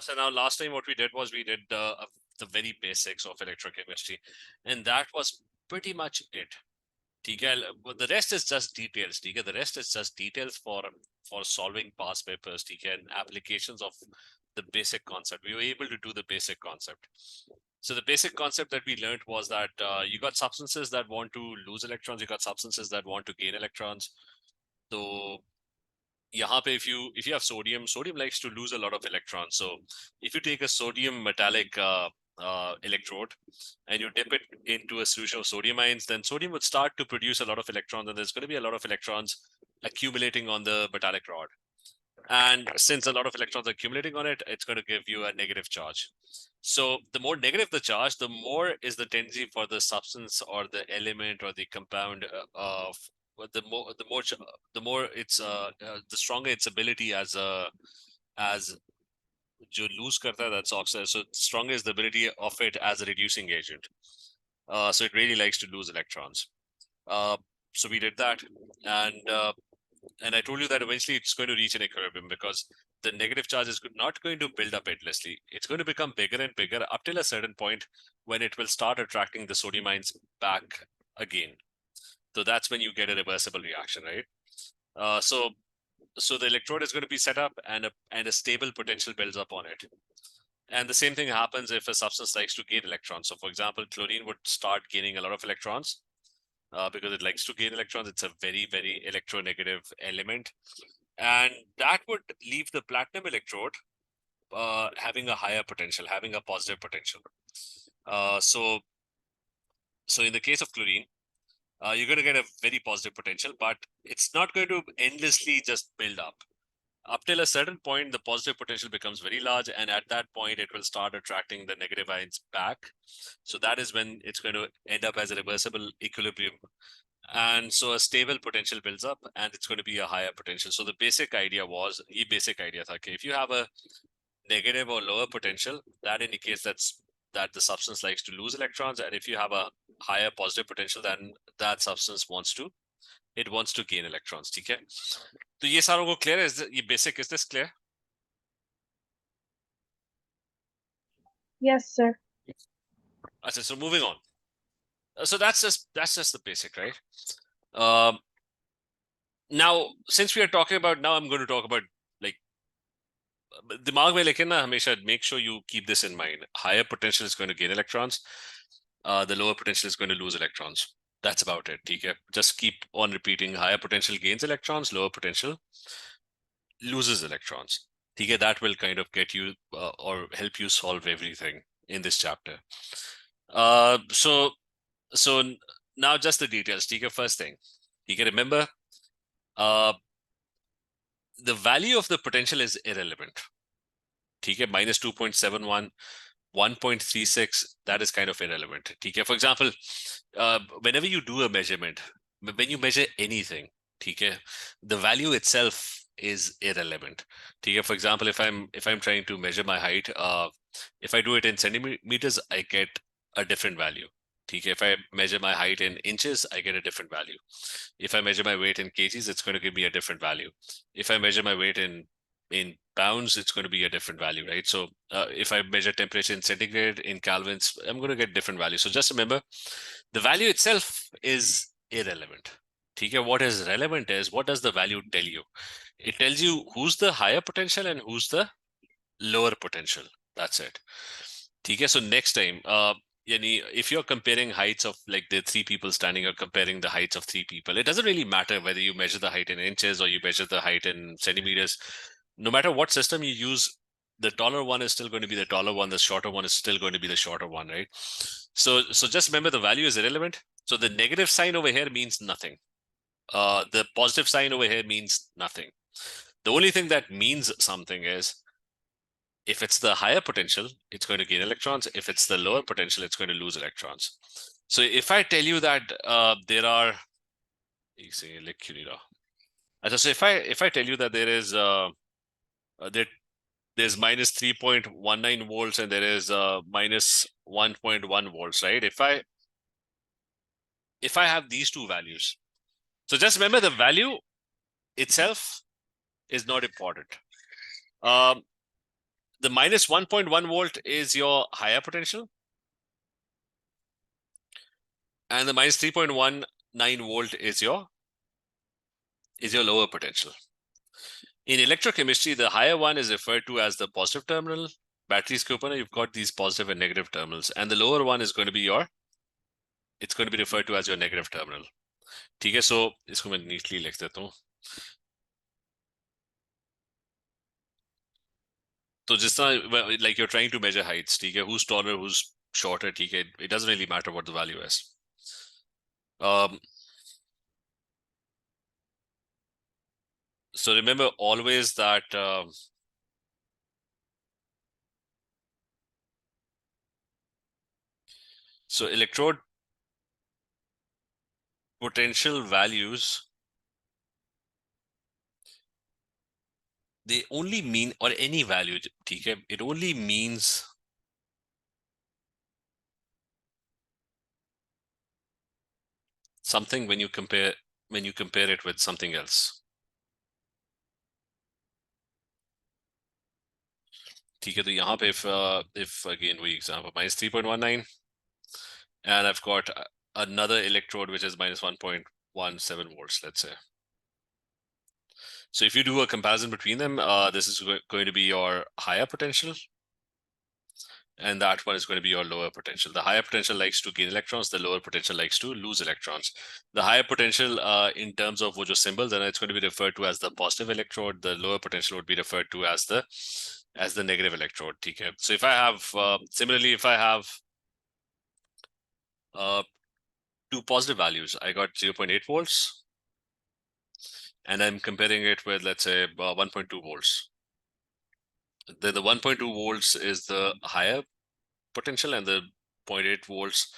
So now last time what we did was we did the very basics of electrochemistry, and that was pretty much it. The rest is just details. The rest is just details for solving past papers. And applications of the basic concept. We were able to do the basic concept. So the basic concept that we learned was that you got substances that want to lose electrons. You got substances that want to gain electrons. So यहाँ पे if you have sodium likes to lose a lot of electrons. So if you take a sodium metallic electrode and you dip it into a solution of sodium ions, then sodium would start to produce a lot of electrons, and there's going to be a lot of electrons accumulating on the metallic rod. And since a lot of electrons are accumulating on it, it's going to give you a negative charge. So the more negative the charge, the more is the tendency for the substance or the element or the compound of the more it's the stronger its ability as जो lose करता है, that's oxide. So stronger is the ability of it as a reducing agent. So it really likes to lose electrons. So we did that, and I told you that eventually it's going to reach an equilibrium because the negative charge is not going to build up endlessly. It's going to become bigger and bigger up till a certain point when it will start attracting the sodium ions back again. So that's when you get a reversible reaction, right? So the electrode is going to be set up, and a stable potential builds up on it. And the same thing happens if a substance likes to gain electrons. So for example, chlorine would start gaining a lot of electrons. Because it likes to gain electrons. It's a very, very electronegative element. And that would leave the platinum electrode having a higher potential, having a positive potential. So in the case of chlorine, you're going to get a very positive potential, but it's not going to endlessly just build up. Up till a certain point, the positive potential becomes very large, and at that point, it will start attracting the negative ions back. So that is when it's going to end up as a reversible equilibrium. And so a stable potential builds up, and it's going to be a higher potential. So the basic idea was, if you have a negative or lower potential, that indicates that the substance likes to lose electrons, and if you have a higher positive potential, then that substance wants to gain electrons. ठीक है? तो ये सारों को clear है? ये basic, is this clear? Yes, sir. Okay, so moving on. So that's just the basic, right? Now, since we are talking about, now I'm going to talk about, like, दिमाग में लेकिन ना हमेशा make sure you keep this in mind. Higher potential is going to gain electrons. The lower potential is going to lose electrons. That's about it. Okay? Just keep on repeating. Higher potential gains electrons. Lower potential loses electrons. Okay? That will kind of get you or help you solve everything in this chapter. So now just the details. Okay? First thing. Okay? Remember, the value of the potential is irrelevant. Okay? Minus 2.71. 1.36, that is kind of irrelevant. Okay? For example, whenever you do a measurement, when you measure anything, okay, the value itself is irrelevant. Okay? For example, if I'm trying to measure my height, if I do it in centimeters, I get a different value. Okay? If I measure my height in inches, I get a different value. If I measure my weight in kgs, it's going to give me a different value. If I measure my weight in pounds, it's going to be a different value, right? So if I measure temperature in centigrade, in Kelvins, I'm going to get different values. So just remember, the value itself is irrelevant. Okay? What is relevant is, what does the value tell you? It tells you who's the higher potential and who's the lower potential. That's it. Okay? So next time, if you're comparing heights of, like, the three people standing, or comparing the heights of three people, it doesn't really matter whether you measure the height in inches or you measure the height in centimeters. No matter what system you use, the taller one is still going to be the taller one. The shorter one is still going to be the shorter one, right? So just remember, the value is irrelevant. So the negative sign over here means nothing. The positive sign over here means nothing. The only thing that means something is, if it's the higher potential, it's going to gain electrons. If it's the lower potential, it's going to lose electrons. So if I tell you that there are, so if I tell you that there is there's minus 3.19 volts and there is minus 1.1 volts, right? If I have these two values, so just remember, the value itself is not important. the minus 1.1 volt is your higher potential, and the minus 3.19 volt is your lower potential. In electrochemistry, the higher one is referred to as the positive terminal. Batteries ke upar you've got these positive and negative terminals, and the lower one is going to be it's going to be referred to as your negative terminal. ठीक है, so इसको मैं neatly लिख देता हूँ. तो जिस तरह like you're trying to measure heights, ठीक है, who's taller, who's shorter, ठीक है, it doesn't really matter what the value is. So remember always that so electrode potential values, they only mean, or any value, ठीक है, it only means something when you compare it with something else. ठीक है, तो यहाँ पे if again we example minus 3.19, and I've got another electrode which is minus 1.17 volts, let's say. So if you do a comparison between them, this is going to be your higher potential, and that one is going to be your lower potential. The higher potential likes to gain electrons, the lower potential likes to lose electrons. The higher potential in terms of wo jo symbol, then it's going to be referred to as the positive electrode. The lower potential would be referred to as the negative electrode. Okay. So if I have similarly, if I have two positive values, I got 0.8 volts, and I'm comparing it with, let's say, 1.2 volts. The 1.2 volts is the higher potential, and the 0.8 volts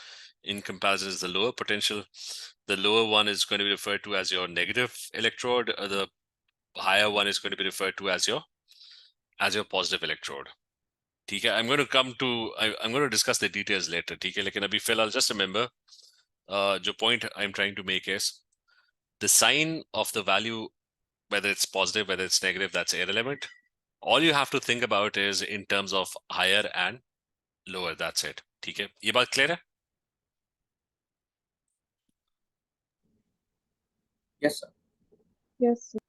in comparison is the lower potential. The lower one is going to be referred to as your negative electrode. The higher one is going to be referred to as your positive electrode. ठीक है, I'm going to discuss the details later. ठीक है, लेकिन अभी फिलहाल just remember the point I'm trying to make is the sign of the value, whether it's positive, whether it's negative, that's irrelevant. All you have to think about is in terms of higher and lower. That's it. ठीक है, ये बात clear है? Yes, sir. Yes, sir.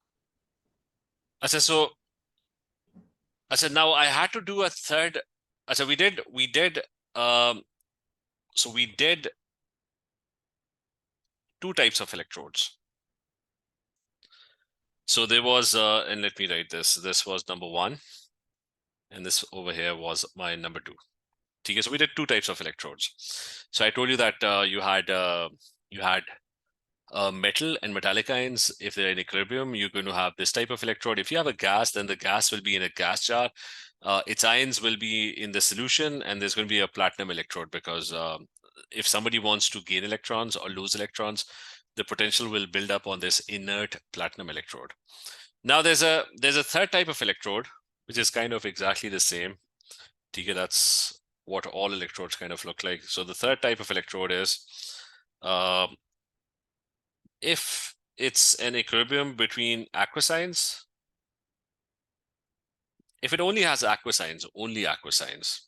अच्छा, so now I had to do a third. So we did two types of electrodes. So there was and let me write this was number one, and this over here was my number two. Okay, so we did two types of electrodes. So I told you that you had metal and metallic ions. If they're in equilibrium, you're going to have this type of electrode. If you have a gas, then the gas will be in a gas jar. Its ions will be in the solution, and there's going to be a platinum electrode, because if somebody wants to gain electrons or lose electrons, the potential will build up on this inert platinum electrode. Now there's a third type of electrode, which is kind of exactly the same. Okay, that's what all electrodes kind of look like. So the third type of electrode is if it's an equilibrium between aqua signs, if it only has aqua signs, only aqua signs.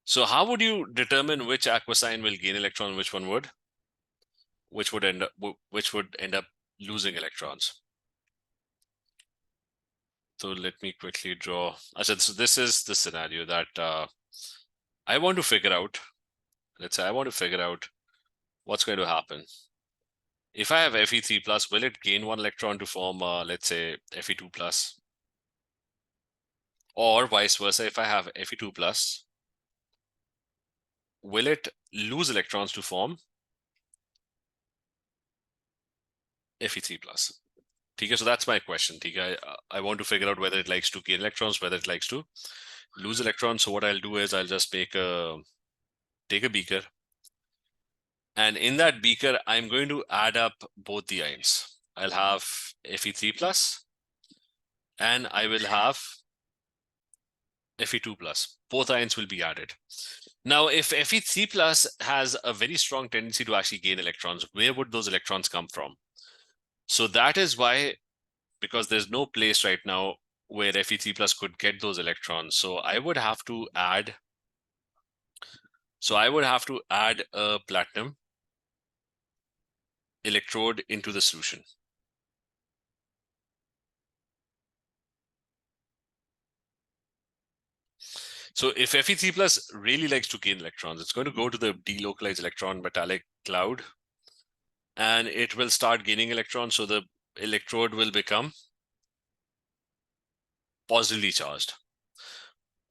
So how would you determine which aqua sign will gain electron, which one would? Which would end up losing electrons? So let me quickly draw. I said, so this is the scenario that I want to figure out. Let's say I want to figure out what's going to happen. If I have Fe3 plus, will it gain one electron to form, let's say, Fe2 plus? Or vice versa, if I have Fe2 plus, will it lose electrons to form Fe3 plus? Okay, so that's my question. Okay, I want to figure out whether it likes to gain electrons, whether it likes to lose electrons. So what I'll do is I'll just take a beaker, and in that beaker, I'm going to add up both the ions. I'll have Fe3 plus, and I will have Fe2 plus. Both ions will be added. Now, if Fe3 plus has a very strong tendency to actually gain electrons, where would those electrons come from? So that is why, because there's no place right now where Fe3 plus could get those electrons. So I would have to add a platinum electrode into the solution. So if Fe3 plus really likes to gain electrons, it's going to go to the delocalized electron metallic cloud, and it will start gaining electrons. So the electrode will become positively charged.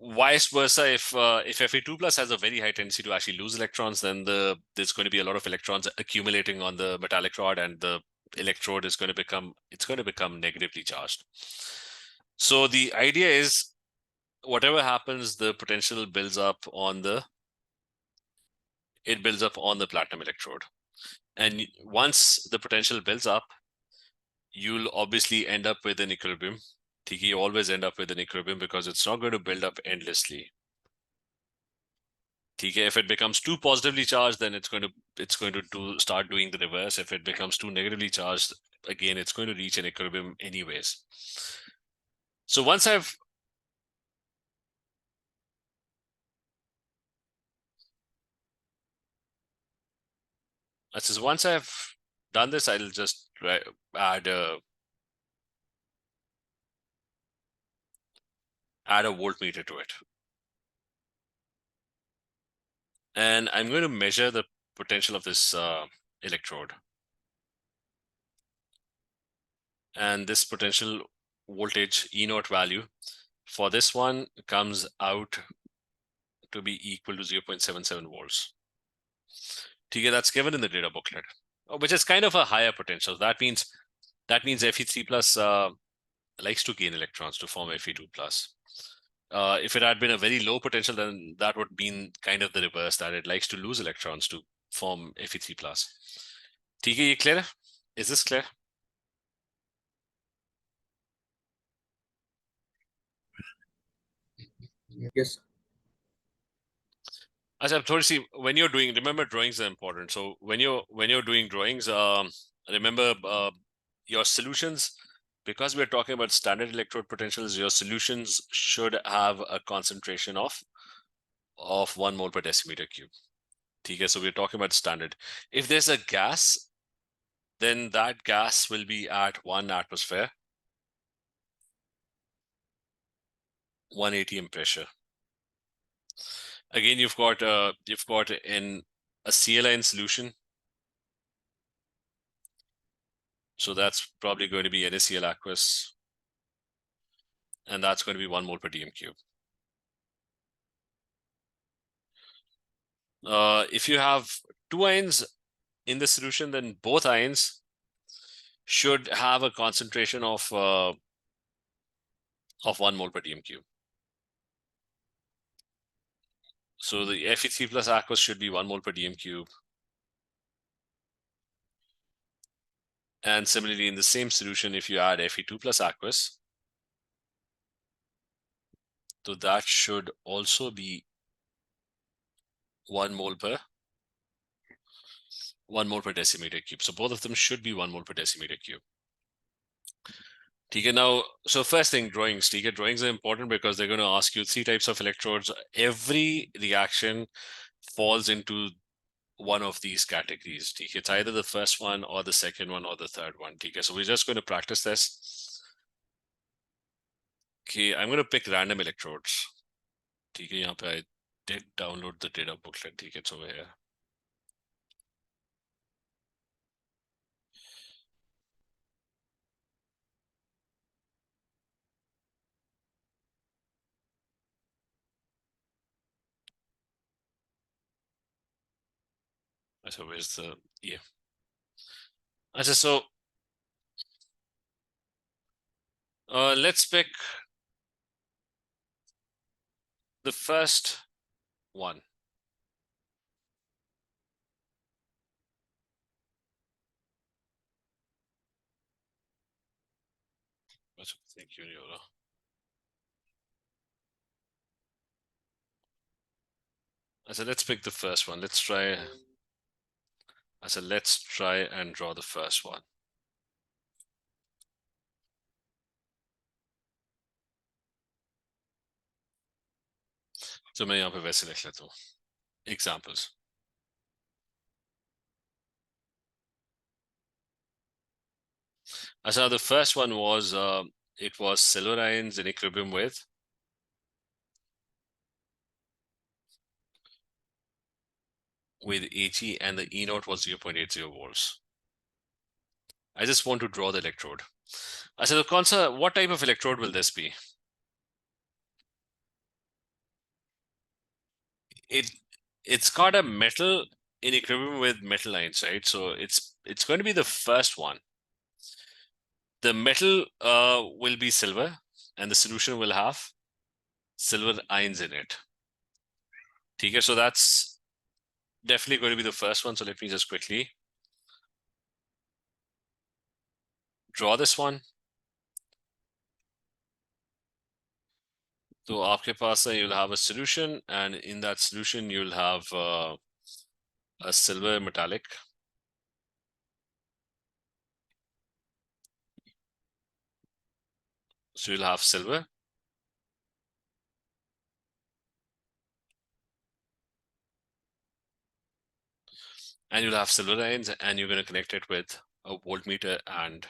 Vice versa, if Fe2 plus has a very high tendency to actually lose electrons, then there's going to be a lot of electrons accumulating on the metallic rod, and the electrode is going to become negatively charged. So the idea is, whatever happens, the potential builds up on the platinum electrode, and once the potential builds up, you'll obviously end up with an equilibrium. You always end up with an equilibrium because it's not going to build up endlessly. If it becomes too positively charged, then it's going to start doing the reverse. If it becomes too negatively charged, again, it's going to reach an equilibrium anyways. So once I've done this, I'll just add a voltmeter to it, and I'm going to measure the potential of this electrode. And this potential voltage E0 value for this one comes out to be equal to 0.77 volts. That's given in the data booklet, which is kind of a higher potential. That means Fe3 plus likes to gain electrons to form Fe2 plus. If it had been a very low potential, then that would mean kind of the reverse, that it likes to lose electrons to form Fe3 plus. ये clear? Is this clear? Yes. When you're doing, remember, drawings are important. So when you're doing drawings, remember your solutions, because we're talking about standard electrode potentials, your solutions should have a concentration of 1 mole per decimeter cube. So we're talking about standard. If there's a gas, then that gas will be at 1 atmosphere, 1 atm pressure. Again, you've got in a CLN solution. So that's probably going to be NaCl aqueous, and that's going to be 1 mole per dm cube. If you have 2 ions in the solution, then both ions should have a concentration of 1 mole per dm cube. So the Fe3 plus aqueous should be 1 mole per dm cube. And similarly, in the same solution, if you add Fe2 plus aqueous, so that should also be 1 mole per decimeter cube. So both of them should be 1 mole per decimeter cube. Now, so first thing, drawings. Drawings are important because they're going to ask you 3 types of electrodes. Every reaction falls into one of these categories. It's either the first one or the second one or the third one. So we're just going to practice this. I'm going to pick random electrodes. I did download the data booklet. It's over here. So where's the so let's pick the first one. Thank you, Yola. Let's pick the first one. Let's try and draw the first one. तो मैं यहाँ पे वैसे लिख लेता हूँ examples. So the first one was it was silver ions in equilibrium with He, and the E naught was 0.80 volts. I just want to draw the electrode. So what type of electrode will this be? It's got a metal in equilibrium with metal ions, right? So it's going to be the first one. The metal will be silver, and the solution will have silver ions in it. Okay, so that's definitely going to be the first one. So let me just quickly draw this one. So आपके पास है, you'll have a solution, and in that solution you'll have a silver metallic. So you'll have silver. And you'll have silver ions, and you're going to connect it with a voltmeter and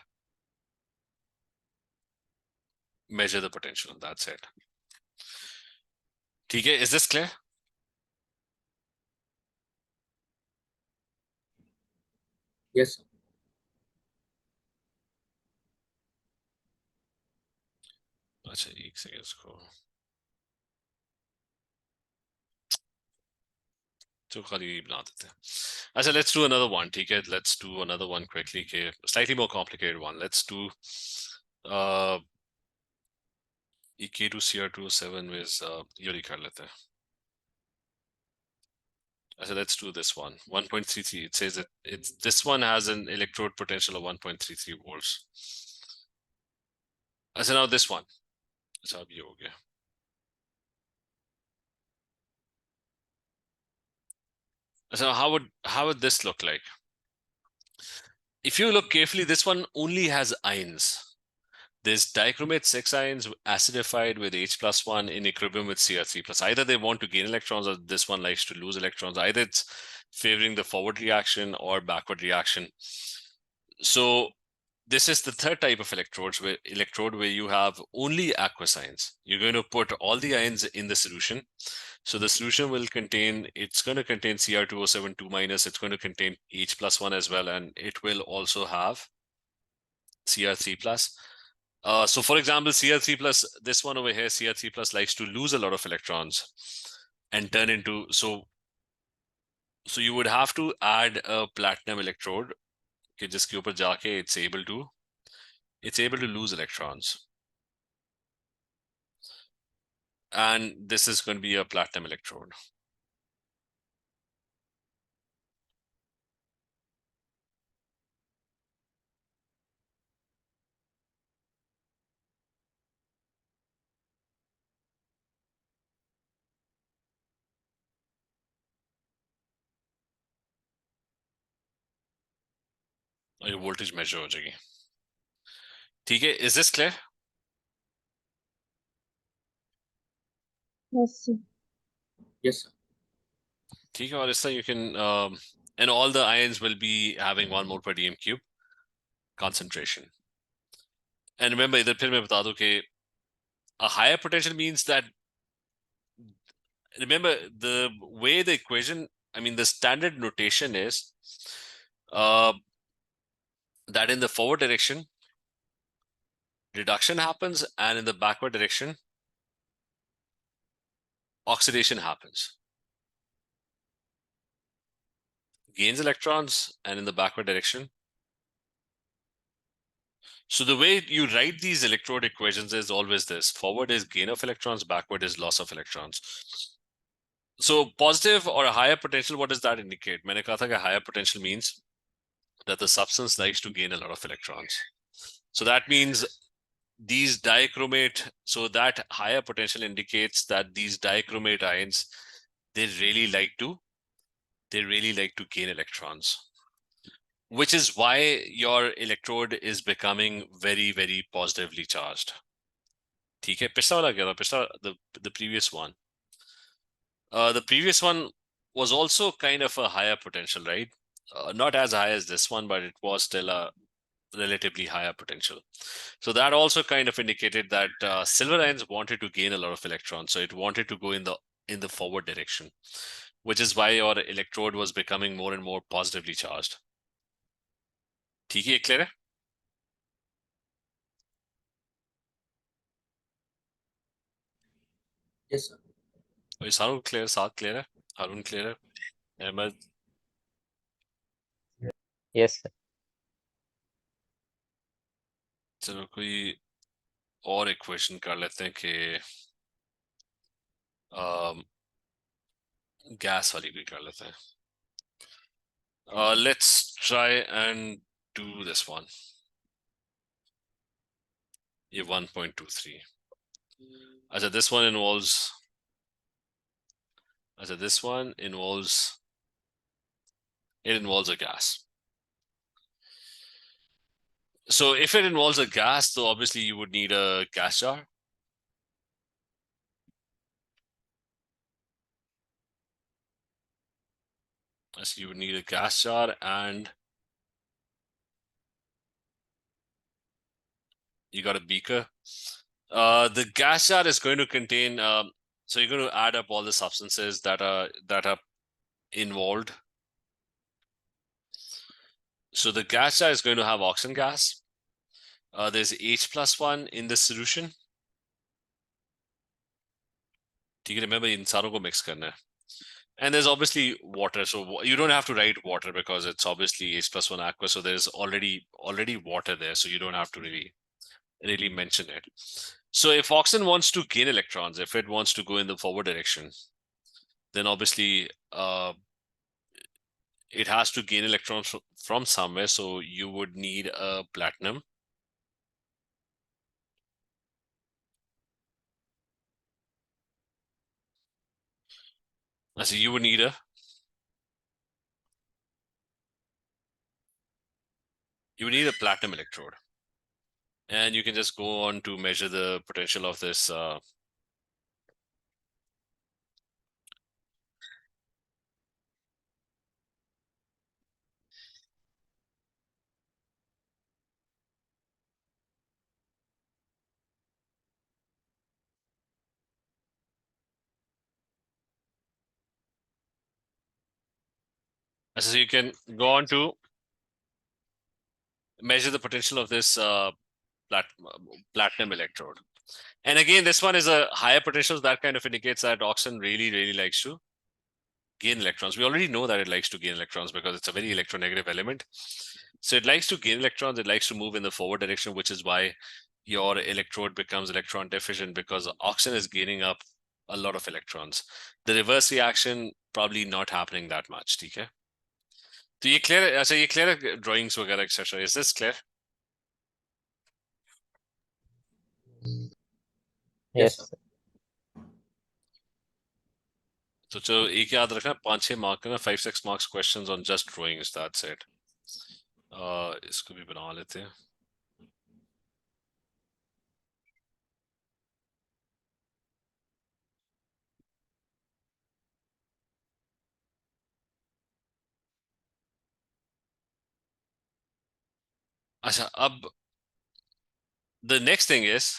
measure the potential. That's it. Okay, is this clear? Yes. अच्छा एक second इसको तो खाली बना देते हैं. अच्छा, let's do another one. ठीक है, let's do another one quickly. Okay, slightly more complicated one. Let's do K2Cr2O7 with ये कर लेते हैं. So let's do this one. 1.33. It says that this one has an electrode potential of 1.33 volts. So now this one. अच्छा अब ये हो गया. So how would this look like? If you look carefully, this one only has ions. There's dichromate 6 ions acidified with H+1 in equilibrium with Cr3+. Either they want to gain electrons or this one likes to lose electrons. Either it's favoring the forward reaction or backward reaction. So this is the third type of electrode where you have only aqueous ions. You're going to put all the ions in the solution. So the solution will contain, it's going to contain Cr2O7 2-, it's going to contain H+1 as well, and it will also have Cr3+. So for example, Cr3+, this one over here, Cr3+, likes to lose a lot of electrons and turn into, so you would have to add a platinum electrode, जिसके ऊपर जाके it's able to lose electrons. And this is going to be a platinum electrode. और ये voltage measure हो जाएगी. ठीक है, is this clear? Yes, sir. Yes, sir. ठीक है, और इस तरह you can and all the ions will be having 1 mole per dm cube concentration. And remember, इधर फिर मैं बता दूं कि a higher potential means that, remember the way the equation, I mean the standard notation is that in the forward direction reduction happens, and in the backward direction oxidation happens. Gains electrons, and in the backward direction. So the way you write these electrode equations is always this: forward is gain of electrons, backward is loss of electrons. So positive or a higher potential, what does that indicate? मैंने कहा था कि higher potential means that the substance likes to gain a lot of electrons. So that means these dichromate, so that higher potential indicates that these dichromate ions, they really like to gain electrons, which is why your electrode is becoming very, very positively charged. ठीक है, पिछला वाला क्या था? पिछला, the previous one. The previous one was also kind of a higher potential, right? Not as high as this one, but it was still a relatively higher potential. So that also kind of indicated that silver ions wanted to gain a lot of electrons. So it wanted to go in the forward direction, which is why your electrode was becoming more and more positively charged. ठीक है, clear है? Yes, sir. और सारुण clear, साथ clear है, Arun clear है, Ahmad. Yes, sir. चलो कोई और एक क्वेश्चन कर लेते हैं कि गैस वाली भी कर लेते हैं. Let's try and do this one. ये 1.23. अच्छा, this one involves. अच्छा, this one involves. It involves a gas. So if it involves a gas, so obviously you would need a gas jar. So you would need a gas jar and you got a beaker. The gas jar is going to contain. So you're going to add up all the substances that are involved. So the gas jar is going to have oxygen gas. There's H+1 in the solution. ठीक है, remember इन सारों को mix करना है. And there's obviously water, so you don't have to write water because it's obviously H+1 aqueous, so there's already water there, so you don't have to really mention it. So if oxygen wants to gain electrons, if it wants to go in the forward direction, then obviously it has to gain electrons from somewhere, so you would need a platinum. So you would need a platinum electrode, and you can just go on to measure the potential of this. So you can go on to measure the potential of this platinum electrode. And again, this one is a higher potential. So that kind of indicates that oxygen really likes to gain electrons. We already know that it likes to gain electrons because it's a very electronegative element. So it likes to gain electrons. It likes to move in the forward direction, which is why your electrode becomes electron deficient, because oxygen is gaining up a lot of electrons. The reverse reaction probably not happening that much. ठीक है? तो ये clear है? अच्छा, ये clear है drawings वगैरह etc. Is this clear? Yes, sir. Yes, तो चलो एक याद रखना, 5-6 मार्क करना, 5-6 marks questions on just drawings. That's it. इसको भी बना लेते हैं. अच्छा, अब the next thing is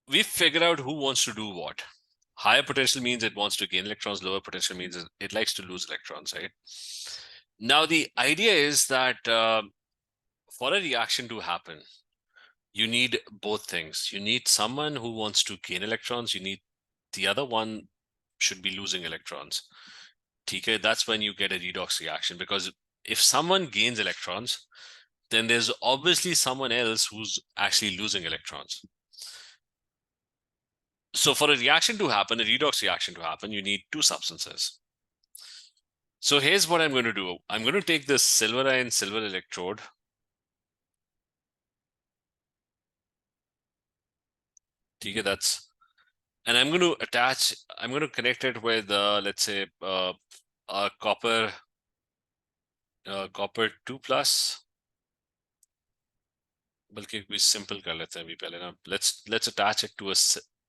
we figure out who wants to do what. Higher potential means it wants to gain electrons. Lower potential means it likes to lose electrons, right? Now the idea is that for a reaction to happen, you need both things. You need someone who wants to gain electrons. You need the other one should be losing electrons. Okay, that's when you get a redox reaction, because if someone gains electrons, then there's obviously someone else who's actually losing electrons. So for a reaction to happen, a redox reaction to happen, you need two substances. So here's what I'm going to do. I'm going to take this silver ion silver electrode. Okay, that's, and I'm going to connect it with, let's say, a copper 2+. बल्कि कोई simple कर लेते हैं अभी पहले ना. Let's attach it to a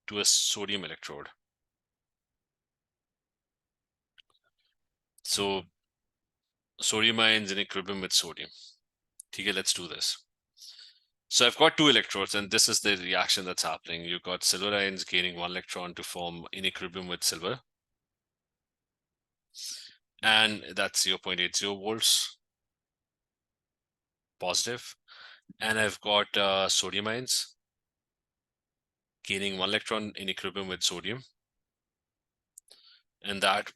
to a sodium electrode. So sodium ions in equilibrium with sodium. Okay, let's do this. So I've got two electrodes, and this is the reaction that's happening. You've got silver ions gaining one electron to form in equilibrium with silver. And that's 0.80 volts positive. And I've got sodium ions gaining one electron in equilibrium with sodium. And that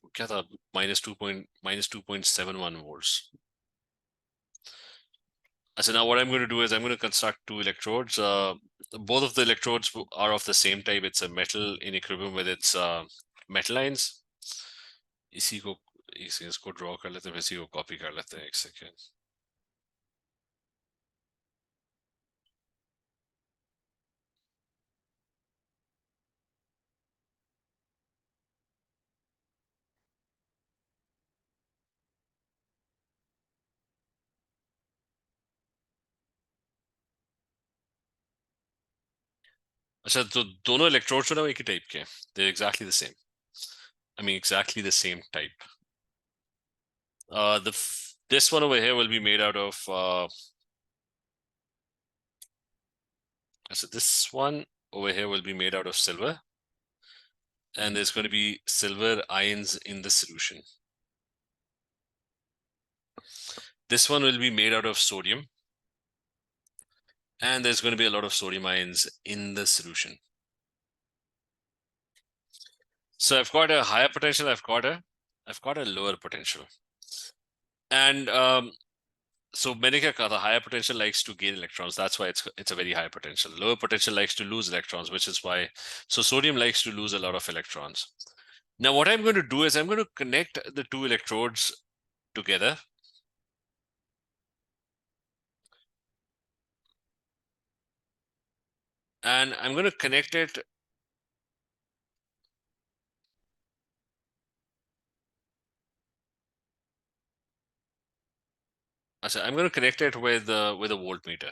minus 2.71 volts. So now what I'm going to do is I'm going to construct two electrodes. Both of the electrodes are of the same type. It's a metal in equilibrium with its metal ions. इसी को इसको draw कर लेते हैं, इसी को copy कर लेते हैं, एक सेकेंड. अच्छा, तो दोनों इलेक्ट्रोड्स ना एक ही टाइप के हैं. They're exactly the same. I mean, exactly the same type. This one over here will be made out of so this one over here will be made out of silver, and there's going to be silver ions in the solution. This one will be made out of sodium, and there's going to be a lot of sodium ions in the solution. So I've got a higher potential, I've got a lower potential. And so मैंने क्या कहा था, higher potential likes to gain electrons. That's why it's a very high potential. Lower potential likes to lose electrons, which is why, so sodium likes to lose a lot of electrons. Now what I'm going to do is I'm going to connect the two electrodes together. And I'm going to connect it I'm going to connect it with a voltmeter.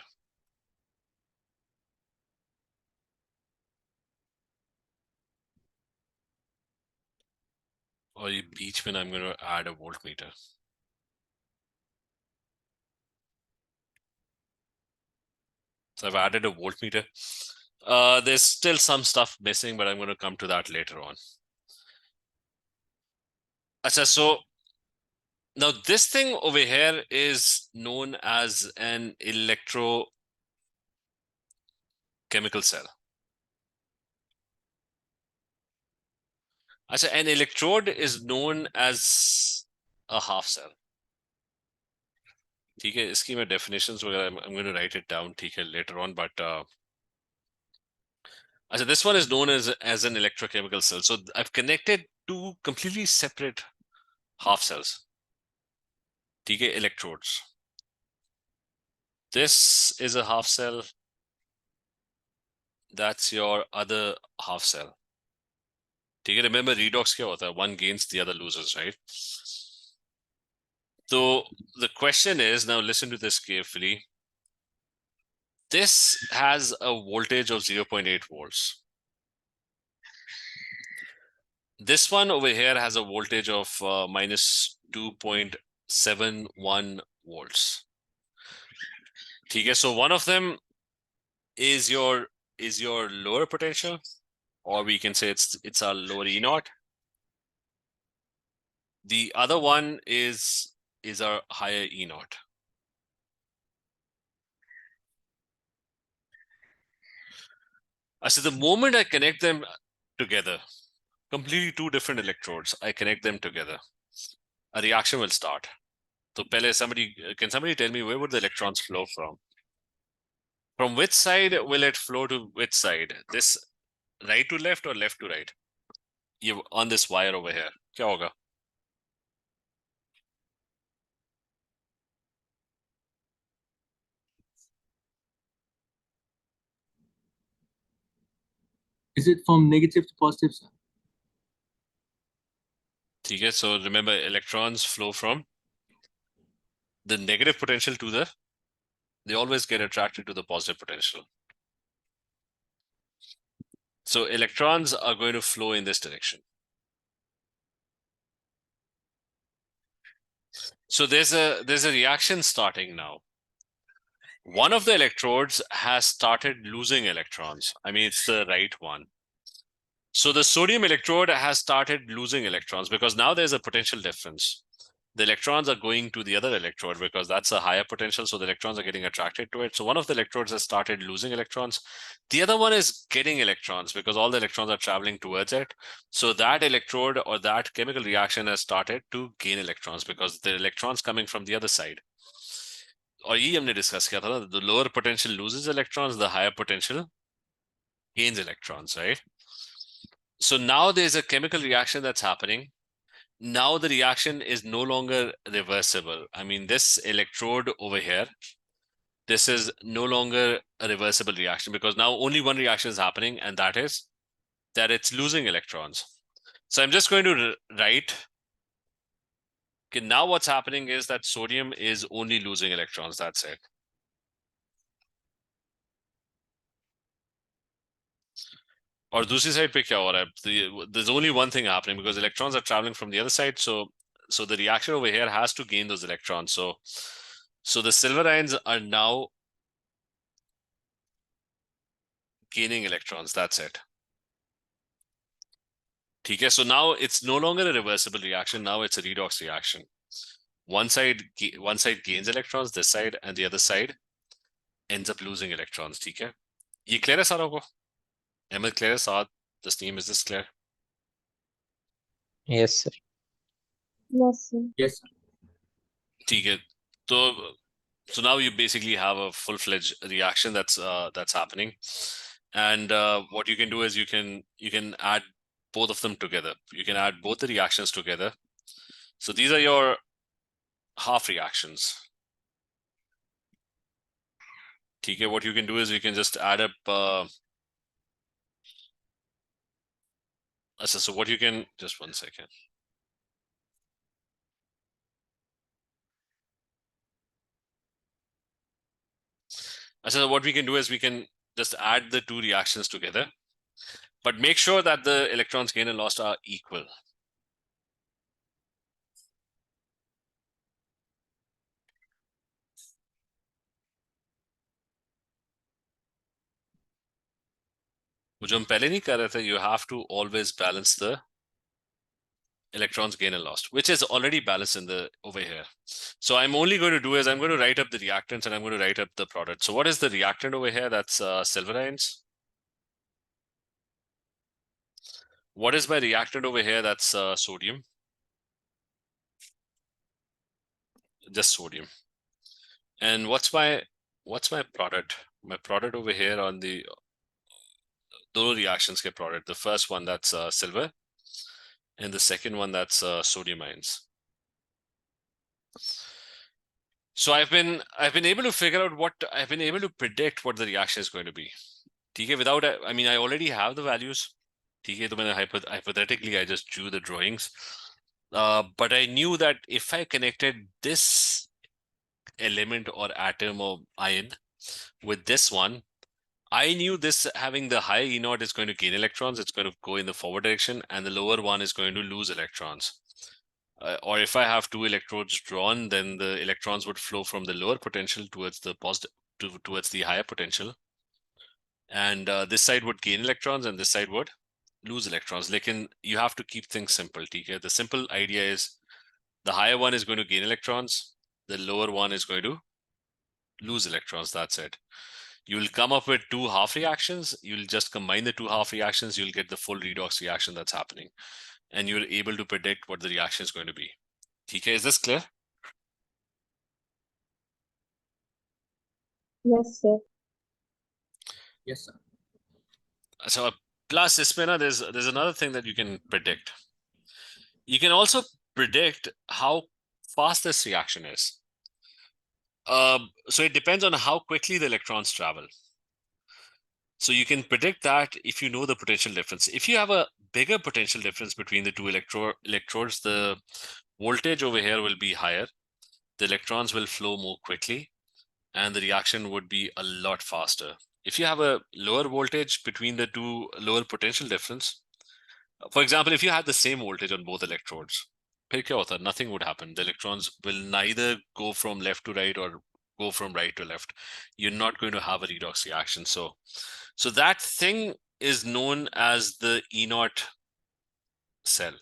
Or each pin I'm going to add a voltmeter. So I've added a voltmeter. There's still some stuff missing, but I'm going to come to that later on. So now this thing over here is known as an electrochemical cell. An electrode is known as a half cell. ठीक है, इसकी मैं definitions वगैरह I'm going to write it down ठीक है later on, but this one is known as an electrochemical cell. So I've connected two completely separate half cells. ठीक है, electrodes. This is a half cell. That's your other half cell. ठीक है, remember redox क्या होता है? One gains, the other loses, right? So the question is, now listen to this carefully. This has a voltage of 0.8 volts. This one over here has a voltage of minus 2.71 volts. ठीक है, so one of them is your lower potential, or we can say it's our lower E naught. The other one is our higher E naught. So the moment I connect them together, completely two different electrodes, I connect them together, a reaction will start. So can somebody tell me where would the electrons flow from? From which side will it flow to which side? This right to left or left to right? You on this wire over here. क्या होगा? Is it from negative to positive, sir? ठीक है, so remember electrons flow from the negative potential to they always get attracted to the positive potential. So electrons are going to flow in this direction. So there's a reaction starting now. One of the electrodes has started losing electrons. I mean, it's the right one. So the sodium electrode has started losing electrons because now there's a potential difference. The electrons are going to the other electrode because that's a higher potential. So the electrons are getting attracted to it. So one of the electrodes has started losing electrons. The other one is getting electrons because all the electrons are traveling towards it. So that electrode or that chemical reaction has started to gain electrons because the electrons coming from the other side. और यही हमने discuss किया था ना, the lower potential loses electrons, the higher potential gains electrons, right? So now there's a chemical reaction that's happening. Now the reaction is no longer reversible. I mean, this electrode over here, this is no longer a reversible reaction because now only one reaction is happening, and that is that it's losing electrons. So I'm just going to write, okay, now what's happening is that sodium is only losing electrons, that's it. और दूसरी side पे क्या हो रहा है? There's only one thing happening because electrons are traveling from the other side. So the reaction over here has to gain those electrons. So the silver ions are now gaining electrons. That's it. Okay, so now it's no longer a reversible reaction. Now it's a redox reaction. One side gains electrons, this side, and the other side ends up losing electrons. Okay, ये clear है सारों को? Am I clear? Saad, this team, is this clear? Yes, sir. Yes, sir. Yes, sir. ठीक है, तो so now you basically have a full-fledged reaction that's happening, and what you can do is you can add both of them together. You can add both the reactions together. So these are your half reactions. Okay, what you can do is you can just add up. So what you can, just one second. So what we can do is we can just add the two reactions together, but make sure that the electrons gained and lost are equal. जो हम पहले नहीं कर रहे थे, you have to always balance the electrons gain and lost, which is already balanced in the over here. So I'm only going to do is I'm going to write up the reactants and I'm going to write up the product. So what is the reactant over here? That's silver ions. What is my reactant over here? That's sodium. Just sodium. And what's my product? My product over here on the दोनों reactions के product. The first one, that's silver, and the second one, that's sodium ions. So I've been able to figure out I've been able to predict what the reaction is going to be. ठीक है, without, I mean, I already have the values. ठीक है, तो मैंने hypothetically I just drew the drawings. But I knew that if I connected this element or atom or ion with this one, I knew this having the high E naught is going to gain electrons. It's going to go in the forward direction, and the lower one is going to lose electrons. Or if I have two electrodes drawn, then the electrons would flow from the lower potential towards the positive towards the higher potential, and this side would gain electrons and this side would lose electrons. Like you have to keep things simple. Okay? The simple idea is the higher one is going to gain electrons, the lower one is going to lose electrons. That's it. You'll come up with two half reactions. You'll just combine the two half reactions. You'll get the full redox reaction that's happening. And you're able to predict what the reaction is going to be. Okay, is this clear? Yes, sir. Yes, sir. So plus ismena, there's another thing that you can predict. You can also predict how fast this reaction is. So it depends on how quickly the electrons travel. So you can predict that if you know the potential difference. If you have a bigger potential difference between the two electrodes, the voltage over here will be higher. The electrons will flow more quickly, and the reaction would be a lot faster. if you have a lower voltage between the two, lower potential difference, for example, if you had the same voltage on both electrodes, फिर क्या होता? Nothing would happen. The electrons will neither go from left to right or go from right to left. You're not going to have a redox reaction. So that thing is known as the E0 cell.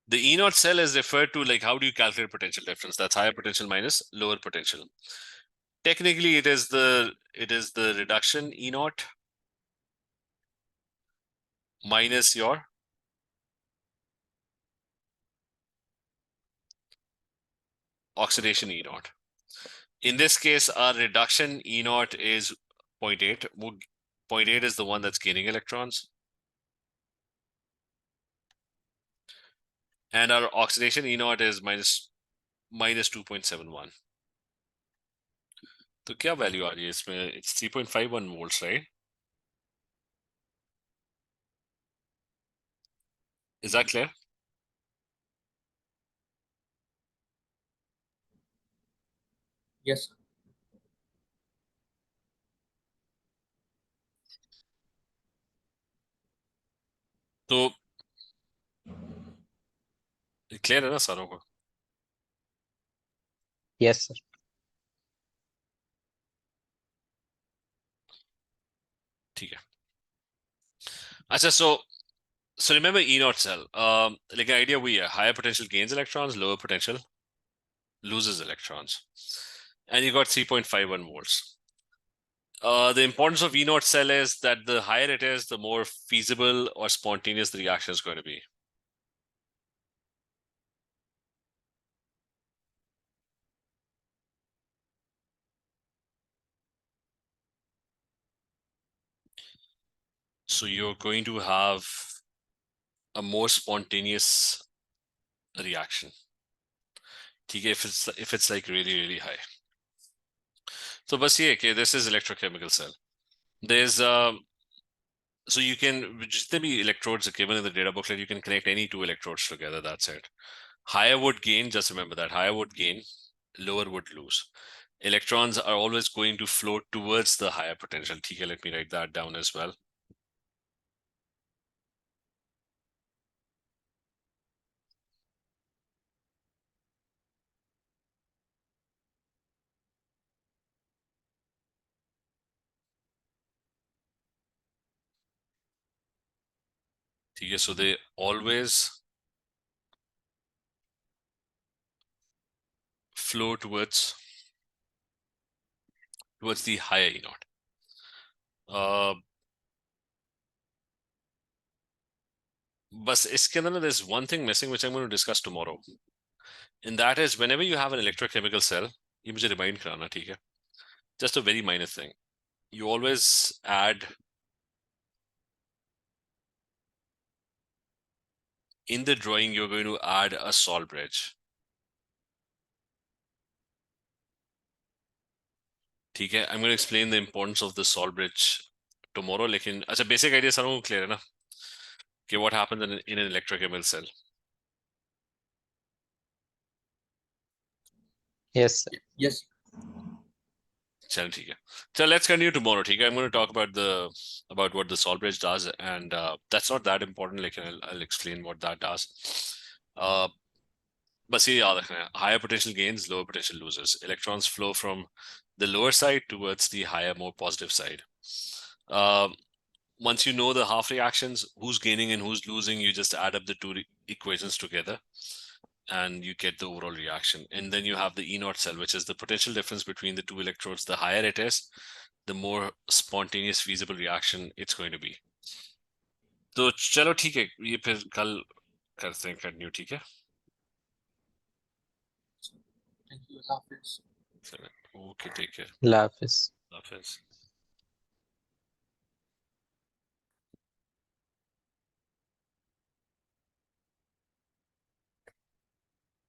The E0 cell is referred to like, how do you calculate potential difference? That's higher potential minus lower potential. Technically, it is the reduction E0 minus your oxidation E0. In this case, our reduction E0 is 0.8. 0.8 is the one that's gaining electrons. And our oxidation E0 is minus 2.71. तो क्या value आ रही है इसमें? It's 3.51 volts, right? Is that clear? Yes. तो clear है ना सारों को? Yes, sir. ठीक है. अच्छा, so remember E0 cell. Like the idea we higher potential gains electrons, lower potential loses electrons, and you got 3.51 volts. The importance of E0 cell is that the higher it is, the more feasible or spontaneous the reaction is going to be. So you're going to have a more spontaneous reaction. Okay, if it's like really high. So bas ye कि this is electrochemical cell. There's so you can, जितने भी electrodes are given in the data booklet, you can connect any two electrodes together. That's it. Higher would gain, just remember that higher would gain, lower would lose. Electrons are always going to flow towards the higher potential. Okay, let me write that down as well. Okay, so they always flow towards the higher E0. But there's one thing missing which I'm going to discuss tomorrow. And that is, whenever you have an electrochemical cell, you mujhe remind karana, theek hai? Just a very minor thing. You always add, in the drawing, you're going to add a sol bridge. ठीक है, I'm going to explain the importance of the sol bridge tomorrow. लेकिन अच्छा, basic idea सारों को clear है ना कि what happens in an electrochemical cell? Yes, sir. Yes. चल ठीक है. So let's continue tomorrow. ठीक है, I'm going to talk about what the sol bridge does, and that's not that important. लेकिन I'll explain what that does. बस ये याद रखना है, higher potential gains, lower potential loses. Electrons flow from the lower side towards the higher, more positive side. Once you know the half reactions, who's gaining and who's losing, you just add up the two equations together and you get the overall reaction. And then you have the E0 cell, which is the potential difference between the two electrodes. The higher it is, the more spontaneous feasible reaction it's going to be. तो चलो ठीक है, ये फिर कल करते हैं continue. ठीक है, Thank you. Hafiz. okay, take care. Allah Hafiz. Hafiz.